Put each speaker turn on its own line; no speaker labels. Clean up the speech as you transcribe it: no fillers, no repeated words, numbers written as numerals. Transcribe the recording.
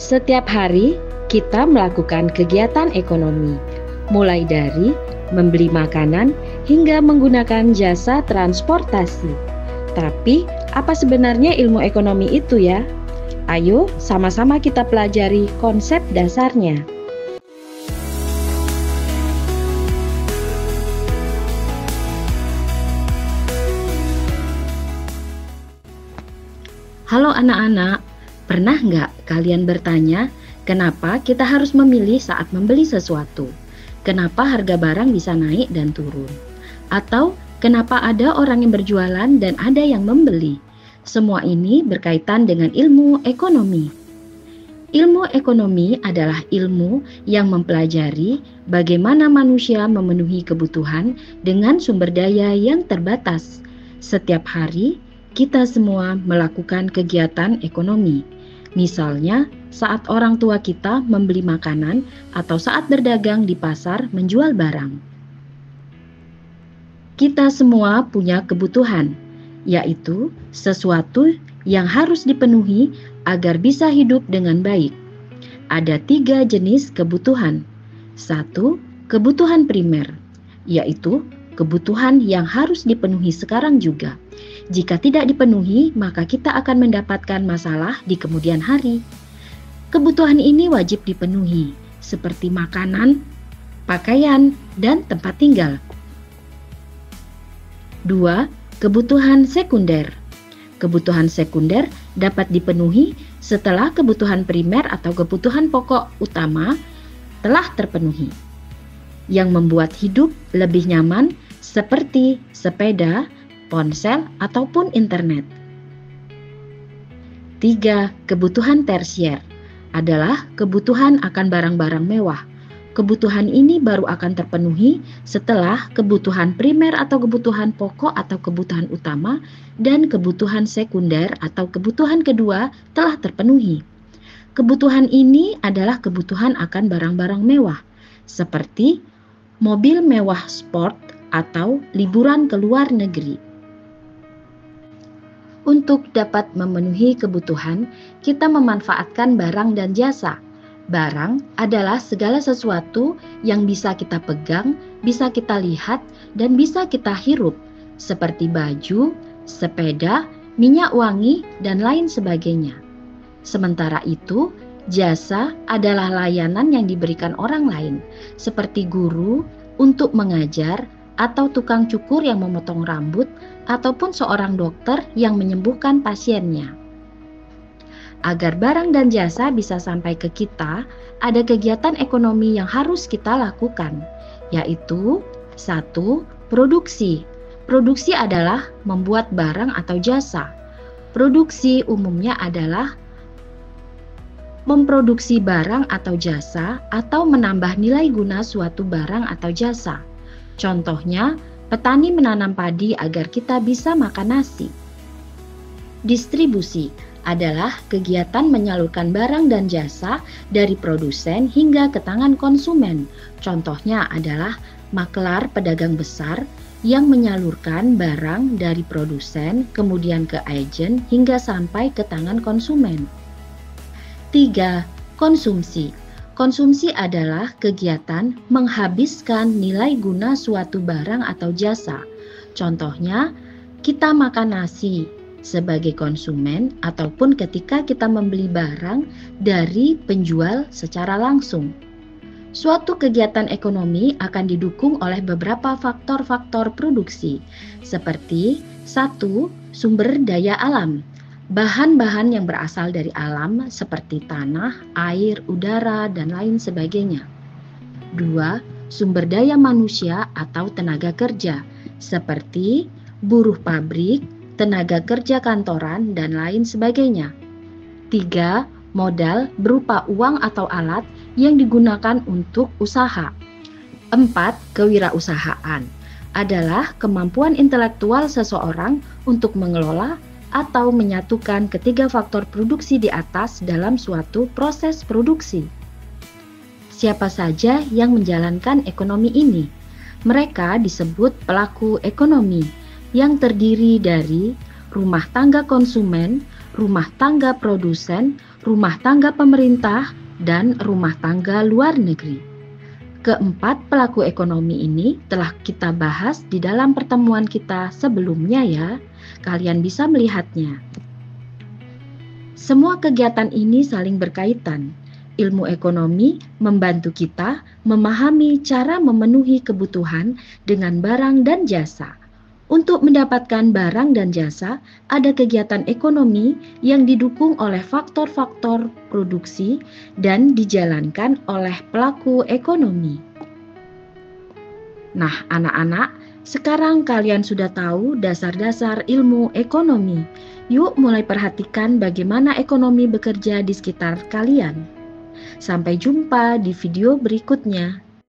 Setiap hari kita melakukan kegiatan ekonomi, mulai dari membeli makanan hingga menggunakan jasa transportasi. Tapi, apa sebenarnya ilmu ekonomi itu ya? Ayo sama-sama kita pelajari konsep dasarnya. Halo anak-anak, pernah nggak kalian bertanya, kenapa kita harus memilih saat membeli sesuatu? Kenapa harga barang bisa naik dan turun? Atau kenapa ada orang yang berjualan dan ada yang membeli? Semua ini berkaitan dengan ilmu ekonomi. Ilmu ekonomi adalah ilmu yang mempelajari bagaimana manusia memenuhi kebutuhan dengan sumber daya yang terbatas. Setiap hari, kita semua melakukan kegiatan ekonomi. Misalnya, saat orang tua kita membeli makanan atau saat berdagang di pasar menjual barang. Kita semua punya kebutuhan, yaitu sesuatu yang harus dipenuhi agar bisa hidup dengan baik. Ada 3 jenis kebutuhan. 1. Kebutuhan primer, yaitu kebutuhan yang harus dipenuhi sekarang juga. Jika tidak dipenuhi, maka kita akan mendapatkan masalah di kemudian hari. Kebutuhan ini wajib dipenuhi, seperti makanan, pakaian, dan tempat tinggal. 2. Kebutuhan sekunder. Kebutuhan sekunder dapat dipenuhi setelah kebutuhan primer atau kebutuhan pokok utama telah terpenuhi, yang membuat hidup lebih nyaman seperti sepeda, ponsel, ataupun internet. 3. Kebutuhan tersier adalah kebutuhan akan barang-barang mewah. Kebutuhan ini baru akan terpenuhi setelah kebutuhan primer atau kebutuhan pokok atau kebutuhan utama dan kebutuhan sekunder atau kebutuhan kedua telah terpenuhi. Kebutuhan ini adalah kebutuhan akan barang-barang mewah, seperti mobil mewah sport atau liburan ke luar negeri. Untuk dapat memenuhi kebutuhan, kita memanfaatkan barang dan jasa. Barang adalah segala sesuatu yang bisa kita pegang, bisa kita lihat, dan bisa kita hirup, seperti baju, sepeda, minyak wangi, dan lain sebagainya. Sementara itu, jasa adalah layanan yang diberikan orang lain, seperti guru untuk mengajar, atau tukang cukur yang memotong rambut, ataupun seorang dokter yang menyembuhkan pasiennya. Agar barang dan jasa bisa sampai ke kita, ada kegiatan ekonomi yang harus kita lakukan, yaitu 1. Produksi. Produksi adalah membuat barang atau jasa. Produksi umumnya adalah memproduksi barang atau jasa atau menambah nilai guna suatu barang atau jasa. Contohnya, petani menanam padi agar kita bisa makan nasi. Distribusi adalah kegiatan menyalurkan barang dan jasa dari produsen hingga ke tangan konsumen. Contohnya adalah maklar pedagang besar yang menyalurkan barang dari produsen kemudian ke agen hingga sampai ke tangan konsumen. 3. Konsumsi. Konsumsi adalah kegiatan menghabiskan nilai guna suatu barang atau jasa. Contohnya, kita makan nasi sebagai konsumen ataupun ketika kita membeli barang dari penjual secara langsung. Suatu kegiatan ekonomi akan didukung oleh beberapa faktor-faktor produksi, seperti 1. Sumber daya alam. Bahan-bahan yang berasal dari alam seperti tanah, air, udara, dan lain sebagainya. 2. Sumber daya manusia atau tenaga kerja seperti buruh pabrik, tenaga kerja kantoran, dan lain sebagainya. 3. Modal berupa uang atau alat yang digunakan untuk usaha. 4. Kewirausahaan adalah kemampuan intelektual seseorang untuk mengelola atau menyatukan ketiga faktor produksi di atas dalam suatu proses produksi. Siapa saja yang menjalankan ekonomi ini? Mereka disebut pelaku ekonomi yang terdiri dari rumah tangga konsumen, rumah tangga produsen, rumah tangga pemerintah, dan rumah tangga luar negeri. Keempat pelaku ekonomi ini telah kita bahas di dalam pertemuan kita sebelumnya ya. Kalian bisa melihatnya. Semua kegiatan ini saling berkaitan. Ilmu ekonomi membantu kita memahami cara memenuhi kebutuhan dengan barang dan jasa. Untuk mendapatkan barang dan jasa, ada kegiatan ekonomi yang didukung oleh faktor-faktor produksi dan dijalankan oleh pelaku ekonomi. Nah, anak-anak, sekarang kalian sudah tahu dasar-dasar ilmu ekonomi. Yuk mulai perhatikan bagaimana ekonomi bekerja di sekitar kalian. Sampai jumpa di video berikutnya.